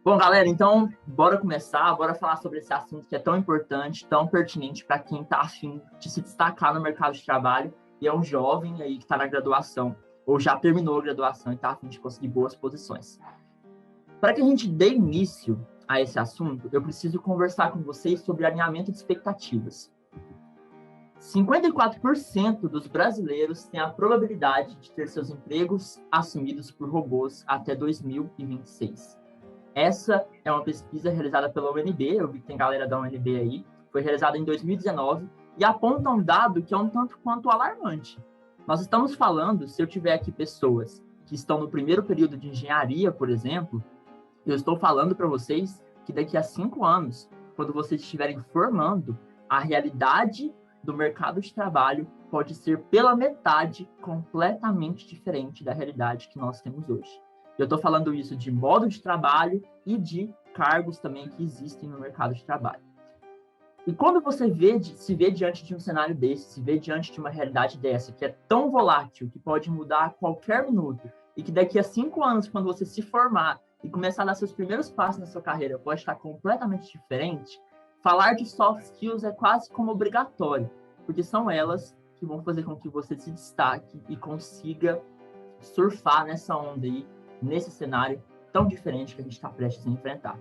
Bom, galera, então, bora começar, bora falar sobre esse assunto que é tão importante, tão pertinente para quem está a fim de se destacar no mercado de trabalho e é um jovem aí que está na graduação ou já terminou a graduação e está a fim de conseguir boas posições. Para que a gente dê início a esse assunto, eu preciso conversar com vocês sobre alinhamento de expectativas. 54% dos brasileiros têm a probabilidade de ter seus empregos assumidos por robôs até 2026. Essa é uma pesquisa realizada pela UNB, eu vi que tem galera da UNB aí, foi realizada em 2019 e aponta um dado que é um tanto quanto alarmante. Nós estamos falando, se eu tiver aqui pessoas que estão no primeiro período de engenharia, por exemplo, eu estou falando para vocês que daqui a 5 anos, quando vocês estiverem formando, a realidade do mercado de trabalho pode ser pela metade completamente diferente da realidade que nós temos hoje. Eu estou falando isso de modo de trabalho e de cargos também que existem no mercado de trabalho. E quando você se vê diante de um cenário desse, se vê diante de uma realidade dessa, que é tão volátil, que pode mudar a qualquer minuto, e que daqui a 5 anos, quando você se formar e começar a dar seus primeiros passos na sua carreira, pode estar completamente diferente, falar de soft skills é quase como obrigatório, porque são elas que vão fazer com que você se destaque e consiga surfar nessa onda aí, nesse cenário tão diferente que a gente está prestes a enfrentar.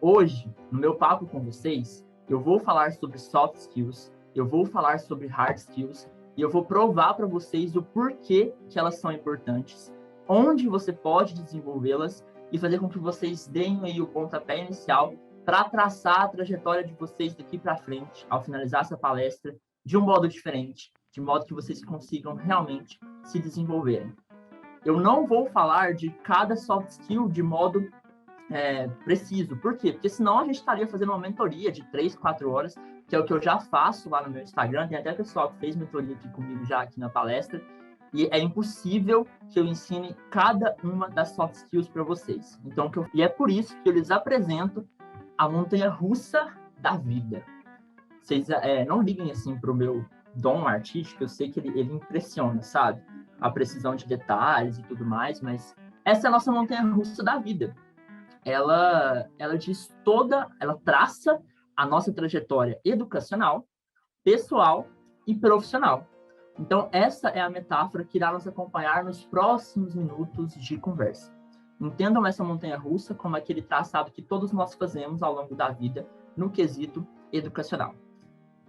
Hoje, no meu papo com vocês, eu vou falar sobre soft skills, eu vou falar sobre hard skills e eu vou provar para vocês o porquê que elas são importantes, onde você pode desenvolvê-las e fazer com que vocês deem aí o pontapé inicial para traçar a trajetória de vocês daqui para frente, ao finalizar essa palestra, de um modo diferente, de modo que vocês consigam realmente se desenvolverem. Eu não vou falar de cada soft skill de modo preciso. Por quê? Porque senão a gente estaria fazendo uma mentoria de 3, 4 horas, que é o que eu já faço lá no meu Instagram. Tem até pessoal que fez mentoria aqui comigo já aqui na palestra. E é impossível que eu ensine cada uma das soft skills para vocês. Então, e é por isso que eu lhes apresento a montanha-russa da vida. Vocês não liguem assim para o meu dom artístico, eu sei que ele impressiona, sabe? A precisão de detalhes e tudo mais, mas essa é a nossa montanha-russa da vida. Ela traça a nossa trajetória educacional, pessoal e profissional. Então, essa é a metáfora que irá nos acompanhar nos próximos minutos de conversa. Entendam essa montanha-russa como aquele traçado que todos nós fazemos ao longo da vida no quesito educacional.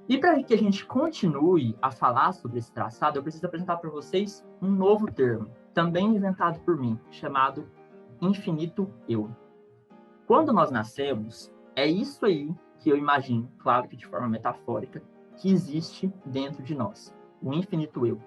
E para que a gente continue a falar sobre esse traçado, eu preciso apresentar para vocês um novo termo, também inventado por mim, chamado infinito eu. Quando nós nascemos, é isso aí que eu imagino, claro que de forma metafórica, que existe dentro de nós, o infinito eu.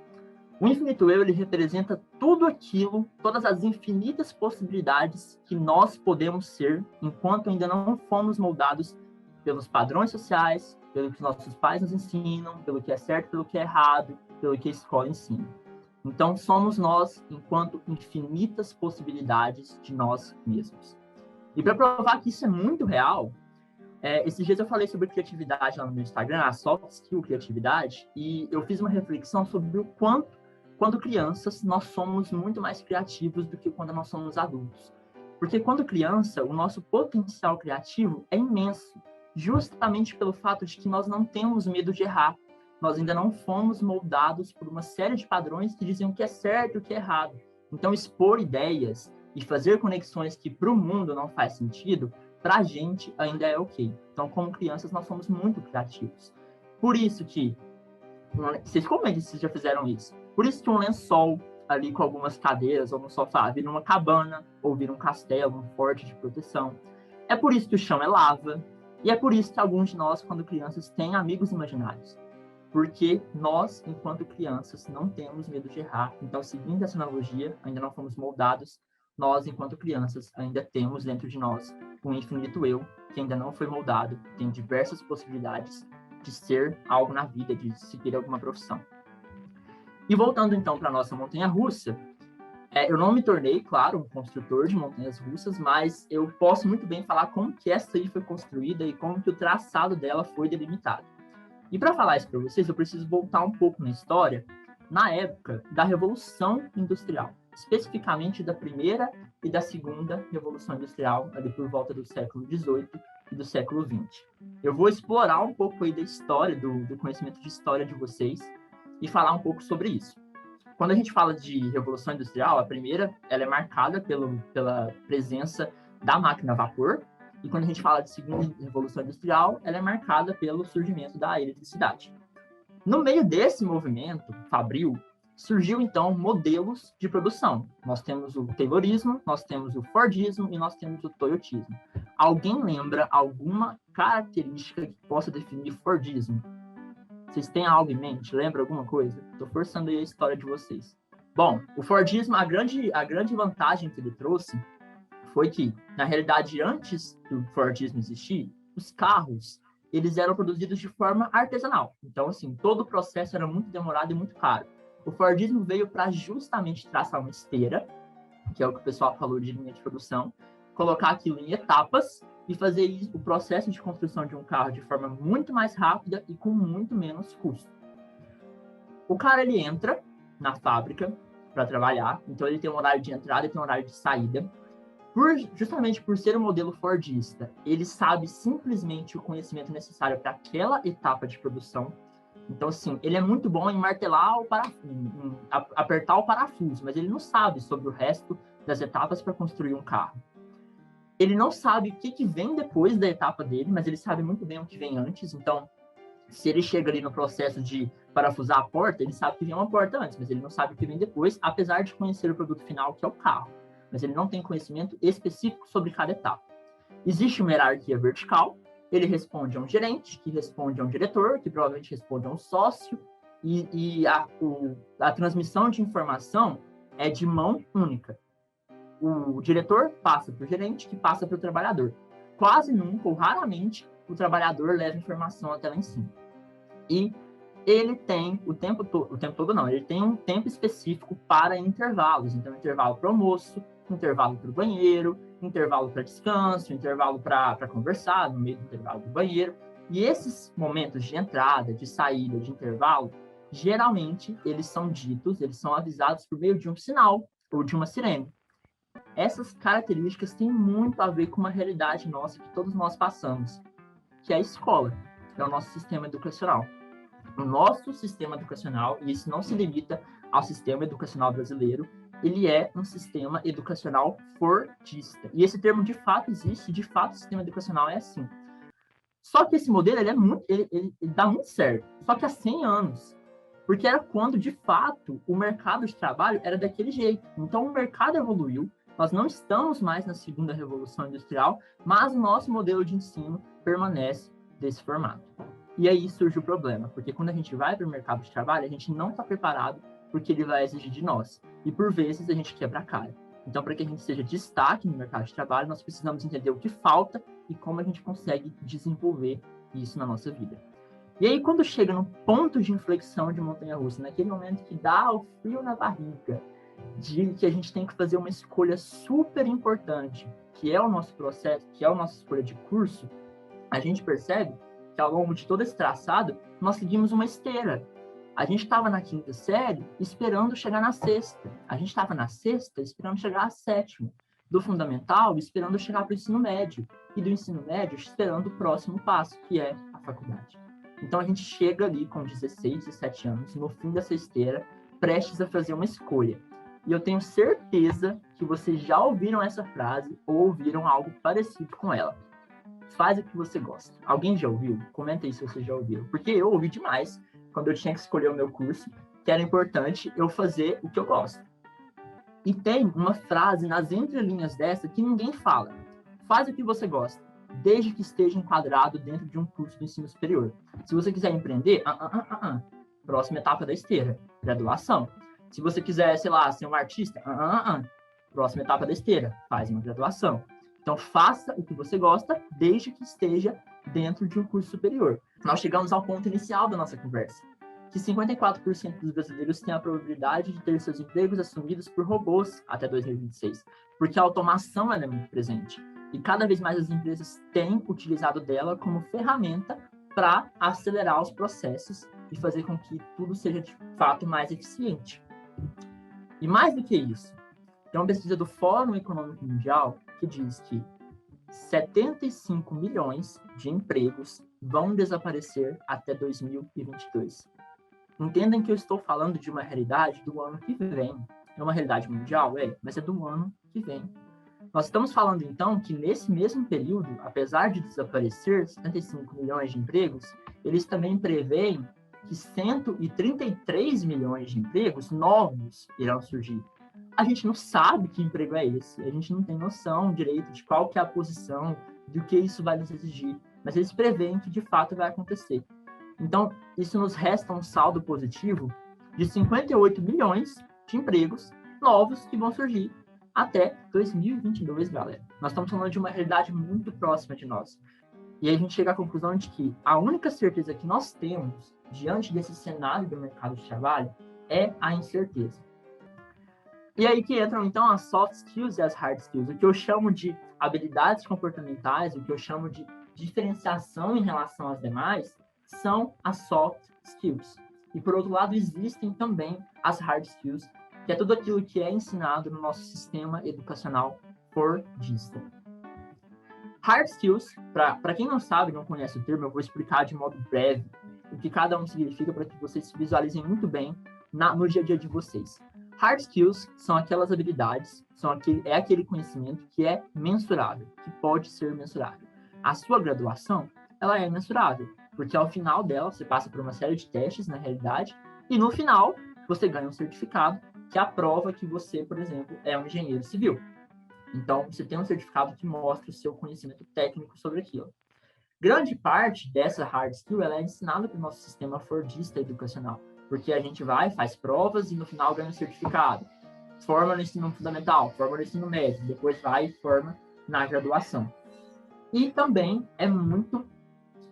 O infinito eu, ele representa tudo aquilo, todas as infinitas possibilidades que nós podemos ser enquanto ainda não fomos moldados pelos padrões sociais, pelo que nossos pais nos ensinam, pelo que é certo, pelo que é errado, pelo que a escola ensina. Então, somos nós enquanto infinitas possibilidades de nós mesmos. E para provar que isso é muito real, esses dias eu falei sobre criatividade lá no meu Instagram, a soft skill criatividade, e eu fiz uma reflexão sobre o quanto, quando crianças, nós somos muito mais criativos do que quando nós somos adultos. Porque quando criança, o nosso potencial criativo é imenso, justamente pelo fato de que nós não temos medo de errar. Nós ainda não fomos moldados por uma série de padrões que diziam o que é certo e o que é errado. Então, expor ideias e fazer conexões que para o mundo não faz sentido, para a gente ainda é ok. Então, como crianças, nós somos muito criativos. Por isso que, como é que vocês já fizeram isso? Por isso que um lençol ali com algumas cadeiras ou no sofá vira uma cabana, ou vira um castelo, um forte de proteção. É por isso que o chão é lava, e é por isso que alguns de nós, quando crianças, têm amigos imaginários. Porque nós, enquanto crianças, não temos medo de errar. Então, seguindo essa analogia, ainda não fomos moldados, nós, enquanto crianças, ainda temos dentro de nós um infinito eu, que ainda não foi moldado, tem diversas possibilidades de ser algo na vida, de seguir alguma profissão. E voltando, então, para a nossa montanha-russa, eu não me tornei, claro, um construtor de montanhas russas, mas eu posso muito bem falar como que essa aí foi construída e como que o traçado dela foi delimitado. E para falar isso para vocês, eu preciso voltar um pouco na história, na época da Revolução Industrial. especificamente da primeira e da segunda Revolução Industrial, ali por volta do século XVIII e do século XX. Eu vou explorar um pouco aí da história, do conhecimento de história de vocês e falar um pouco sobre isso. Quando a gente fala de Revolução Industrial, a primeira ela é marcada pela presença da máquina a vapor, e quando a gente fala de segunda Revolução Industrial, ela é marcada pelo surgimento da eletricidade. No meio desse movimento fabril, surgiu, então, modelos de produção. Nós temos o Taylorismo, nós temos o Fordismo e nós temos o Toyotismo. Alguém lembra alguma característica que possa definir Fordismo? Vocês têm algo em mente? Lembra alguma coisa? Estou forçando aí a história de vocês. Bom, o Fordismo, a grande vantagem que ele trouxe foi que, na realidade, antes do Fordismo existir, os carros, eles eram produzidos de forma artesanal. Então, assim, todo o processo era muito demorado e muito caro. O Fordismo veio para justamente traçar uma esteira, que é o que o pessoal falou de linha de produção, colocar aquilo em etapas e fazer o processo de construção de um carro de forma muito mais rápida e com muito menos custo. O cara, ele entra na fábrica para trabalhar, então ele tem um horário de entrada e tem um horário de saída. Justamente por ser um modelo fordista, ele sabe simplesmente o conhecimento necessário para aquela etapa de produção. Então, assim, ele é muito bom em martelar o parafuso, em apertar o parafuso, mas ele não sabe sobre o resto das etapas para construir um carro. Ele não sabe o que vem depois da etapa dele, mas ele sabe muito bem o que vem antes. Então, se ele chega ali no processo de parafusar a porta, ele sabe que vem uma porta antes, mas ele não sabe o que vem depois, apesar de conhecer o produto final, que é o carro. Mas ele não tem conhecimento específico sobre cada etapa. Existe uma hierarquia vertical, ele responde a um gerente, que responde a um diretor, que provavelmente responde a um sócio, e a transmissão de informação é de mão única. O diretor passa para o gerente, que passa para o trabalhador. Quase nunca, ou raramente, o trabalhador leva informação até lá em cima. E ele tem ele tem um tempo específico para intervalos. Então, intervalo para almoço, intervalo para o banheiro, intervalo para descanso, intervalo para conversar no meio do intervalo do banheiro. E esses momentos de entrada, de saída, de intervalo, geralmente eles são avisados por meio de um sinal ou de uma sirene. Essas características têm muito a ver com uma realidade nossa que todos nós passamos, que é a escola, que é o nosso sistema educacional. O nosso sistema educacional, e isso não se limita ao sistema educacional brasileiro, ele é um sistema educacional fordista. E esse termo de fato existe, de fato o sistema educacional é assim. Só que esse modelo ele dá muito certo, só que há 100 anos. Porque era quando, de fato, o mercado de trabalho era daquele jeito. Então, o mercado evoluiu, nós não estamos mais na segunda revolução industrial, mas o nosso modelo de ensino permanece desse formato. E aí surge o problema, porque quando a gente vai para o mercado de trabalho, a gente não está preparado porque ele vai exigir de nós. E por vezes a gente quebra a cara. Então, para que a gente seja destaque no mercado de trabalho, nós precisamos entender o que falta e como a gente consegue desenvolver isso na nossa vida. E aí, quando chega no ponto de inflexão de montanha-russa, naquele momento que dá o frio na barriga, de que a gente tem que fazer uma escolha super importante, que é o nosso processo, que é a nossa escolha de curso, a gente percebe que ao longo de todo esse traçado, nós seguimos uma esteira. A gente estava na 5ª série esperando chegar na 6ª. A gente estava na 6ª esperando chegar à 7ª. Do fundamental, esperando chegar para o ensino médio. E do ensino médio, esperando o próximo passo, que é a faculdade. Então, a gente chega ali com 16, 17 anos, no fim dessa esteira, prestes a fazer uma escolha. E eu tenho certeza que vocês já ouviram essa frase ou ouviram algo parecido com ela. Faz o que você gosta. Alguém já ouviu? Comenta aí se você já ouviu. Porque eu ouvi demais quando eu tinha que escolher o meu curso, que era importante eu fazer o que eu gosto. E tem uma frase nas entrelinhas dessa que ninguém fala. Faz o que você gosta, desde que esteja enquadrado dentro de um curso de ensino superior. Se você quiser empreender, próxima etapa da esteira, graduação. Se você quiser, sei lá, ser um artista, próxima etapa da esteira, faz uma graduação. Então, faça o que você gosta, desde que esteja dentro de um curso superior. Nós chegamos ao ponto inicial da nossa conversa, que 54% dos brasileiros têm a probabilidade de ter seus empregos assumidos por robôs até 2026, porque a automação é muito presente. E cada vez mais as empresas têm utilizado dela como ferramenta para acelerar os processos e fazer com que tudo seja, de fato, mais eficiente. E mais do que isso, Tem uma pesquisa do Fórum Econômico Mundial que diz que 75 milhões de empregos vão desaparecer até 2022. Entendem que eu estou falando de uma realidade do ano que vem. É uma realidade mundial? Mas é do ano que vem. Nós estamos falando, então, que nesse mesmo período, apesar de desaparecer 75 milhões de empregos, eles também preveem que 133 milhões de empregos novos irão surgir. A gente não sabe que emprego é esse, a gente não tem noção direito de qual que é a posição, do que isso vai nos exigir, mas eles preveem que de fato vai acontecer. Então, isso nos resta um saldo positivo de 58 milhões de empregos novos que vão surgir até 2022, galera. Nós estamos falando de uma realidade muito próxima de nós. E aí a gente chega à conclusão de que a única certeza que nós temos diante desse cenário do mercado de trabalho é a incerteza. E aí que entram, então, as soft skills e as hard skills, o que eu chamo de habilidades comportamentais, o que eu chamo de diferenciação em relação às demais, são as soft skills. E, por outro lado, existem também as hard skills, que é tudo aquilo que é ensinado no nosso sistema educacional fordista. Hard skills, para quem não sabe, não conhece o termo, eu vou explicar de modo breve o que cada um significa para que vocês se visualizem muito bem no dia a dia de vocês. Hard skills são aquelas habilidades, é aquele conhecimento que é mensurável, que pode ser mensurável. A sua graduação, ela é mensurável, porque ao final dela, você passa por uma série de testes, na realidade, e no final, você ganha um certificado que aprova que você, por exemplo, é um engenheiro civil. Então, você tem um certificado que mostra o seu conhecimento técnico sobre aquilo. Grande parte dessa hard skill, ela é ensinada pelo nosso sistema fordista educacional, porque a gente vai, faz provas e no final ganha um certificado. Forma no ensino fundamental, forma no ensino médio, depois vai e forma na graduação. E também é muito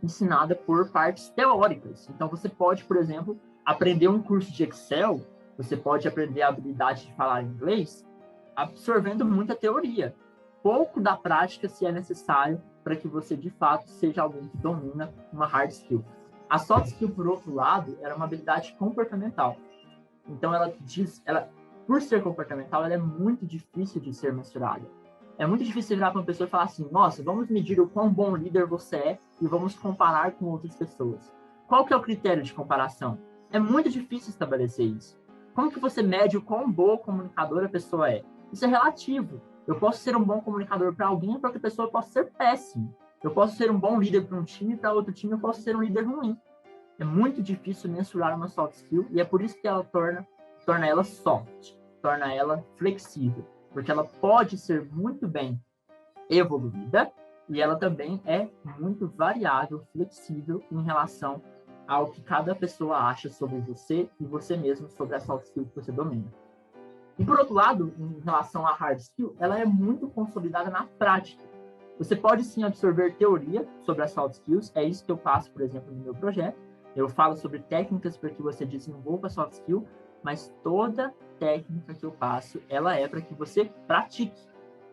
ensinada por partes teóricas. Então, você pode, por exemplo, aprender um curso de Excel, você pode aprender a habilidade de falar inglês, absorvendo muita teoria. Pouco da prática se é necessário para que você, de fato, seja alguém que domina uma hard skill. A soft skill, por outro lado, era uma habilidade comportamental. Então, por ser comportamental, ela é muito difícil de ser mensurada. É muito difícil virar para uma pessoa e falar assim, nossa, vamos medir o quão bom líder você é e vamos comparar com outras pessoas. Qual que é o critério de comparação? É muito difícil estabelecer isso. Como que você mede o quão boa comunicadora a pessoa é? Isso é relativo. Eu posso ser um bom comunicador para alguém, para outra pessoa eu posso ser péssimo. Eu posso ser um bom líder para um time, para outro time eu posso ser um líder ruim. É muito difícil mensurar uma soft skill e é por isso que ela torna ela soft, torna ela flexível, porque ela pode ser muito bem evoluída e ela também é muito variável, flexível em relação ao que cada pessoa acha sobre você e você mesmo sobre a soft skill que você domina. E por outro lado, em relação à hard skill, ela é muito consolidada na prática. Você pode sim absorver teoria sobre as soft skills, é isso que eu faço, por exemplo, no meu projeto. Eu falo sobre técnicas para que você desenvolva a soft skill, mas toda técnica que eu passo, ela é para que você pratique.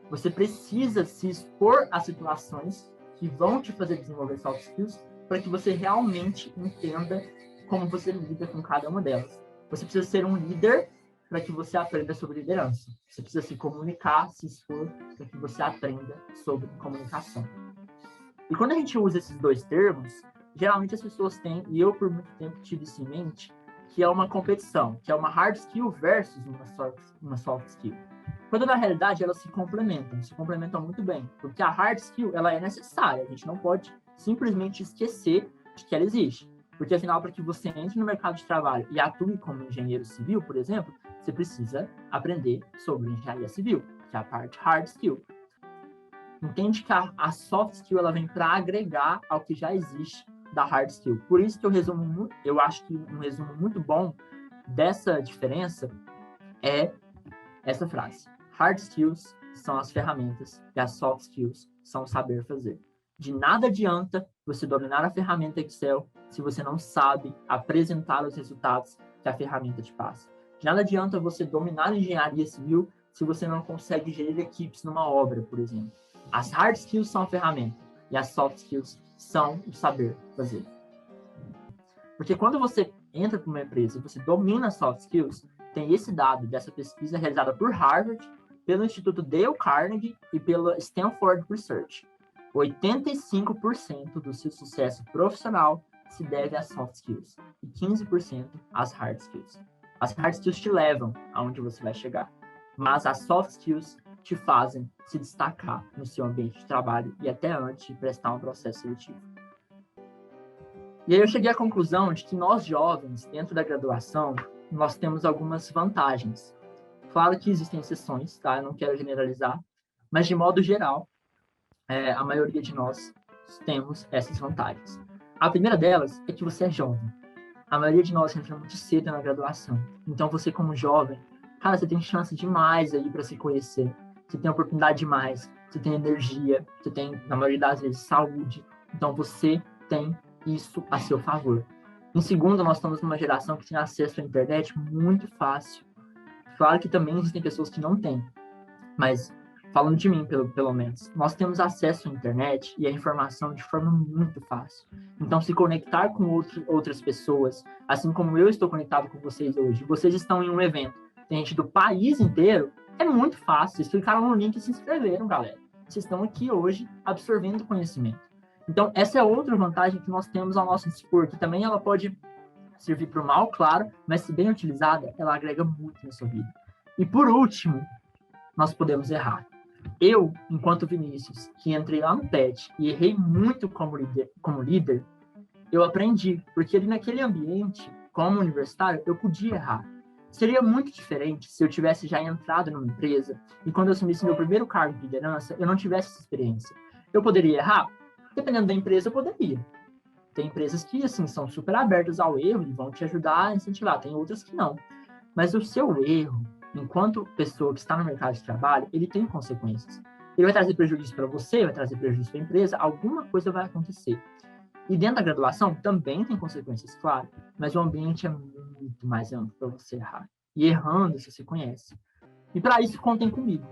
Você precisa se expor a situações que vão te fazer desenvolver soft skills para que você realmente entenda como você lida com cada uma delas. Você precisa ser um líder para que você aprenda sobre liderança. Você precisa se comunicar, se expor, para que você aprenda sobre comunicação. E quando a gente usa esses dois termos, geralmente as pessoas têm, e eu por muito tempo tive isso em mente, que é uma competição, que é uma hard skill versus uma soft skill. Quando na realidade elas se complementam muito bem, porque a hard skill ela é necessária, a gente não pode simplesmente esquecer de que ela existe. Porque afinal, para que você entre no mercado de trabalho e atue como engenheiro civil, por exemplo, você precisa aprender sobre engenharia civil, que é a parte hard skill. Entende que a soft skill ela vem para agregar ao que já existe da hard skill. Por isso que eu acho que um resumo muito bom dessa diferença é essa frase. Hard skills são as ferramentas e as soft skills são o saber fazer. De nada adianta você dominar a ferramenta Excel se você não sabe apresentar os resultados que a ferramenta te passa. De nada adianta você dominar a engenharia civil se você não consegue gerir equipes numa obra, por exemplo. As hard skills são a ferramenta e as soft skills são o saber fazer. Porque quando você entra para uma empresa e você domina as soft skills, tem esse dado dessa pesquisa realizada por Harvard pelo Instituto Dale Carnegie e pela Stanford Research. 85% do seu sucesso profissional se deve às soft skills e 15% às hard skills. As hard skills te levam aonde você vai chegar, mas as soft skills te fazem se destacar no seu ambiente de trabalho e até antes de prestar um processo seletivo. E aí eu cheguei à conclusão de que nós jovens, dentro da graduação, nós temos algumas vantagens. Claro que existem exceções, tá? Eu não quero generalizar, mas de modo geral, a maioria de nós temos essas vantagens. A primeira delas é que você é jovem. A maioria de nós entra muito cedo na graduação. Então, você como jovem, cara, você tem chance demais aí para se conhecer. Você tem oportunidade demais, você tem energia, você tem, na maioria das vezes, saúde. Então, você tem isso a seu favor. Em segundo, nós estamos numa geração que tem acesso à internet muito fácil. Claro que também existem pessoas que não têm, mas falando de mim, pelo menos, nós temos acesso à internet e à informação de forma muito fácil. Então, se conectar com outras pessoas, assim como eu estou conectado com vocês hoje, vocês estão em um evento, tem gente do país inteiro, é muito fácil. Vocês clicaram no link e se inscreveram, galera. Vocês estão aqui hoje absorvendo conhecimento. Então, essa é outra vantagem que nós temos ao nosso dispor, que também ela pode servir para o mal, claro, mas se bem utilizada, ela agrega muito na sua vida. E por último, nós podemos errar. Eu, enquanto Vinícius, que entrei lá no PET e errei muito como líder, eu aprendi, porque ali naquele ambiente, como universitário, eu podia errar. Seria muito diferente se eu tivesse já entrado numa empresa e quando eu assumisse meu primeiro cargo de liderança, eu não tivesse essa experiência. Eu poderia errar? Dependendo da empresa, eu poderia. Tem empresas que, assim, são super abertas ao erro e vão te ajudar a incentivar. Tem outras que não. Mas o seu erro, enquanto pessoa que está no mercado de trabalho, ele tem consequências. Ele vai trazer prejuízo para você, vai trazer prejuízo para a empresa, alguma coisa vai acontecer. E dentro da graduação também tem consequências, claro, mas o ambiente é muito mais amplo para você errar. E errando, você se conhece. E para isso, contem comigo.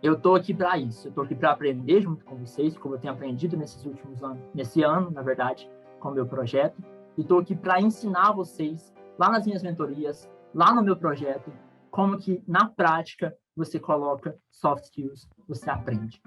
Eu estou aqui para isso. Eu estou aqui para aprender junto com vocês, como eu tenho aprendido nesses últimos anos, nesse ano, na verdade, com o meu projeto. E estou aqui para ensinar vocês, lá nas minhas mentorias, lá no meu projeto, como que, na prática, você coloca soft skills, você aprende.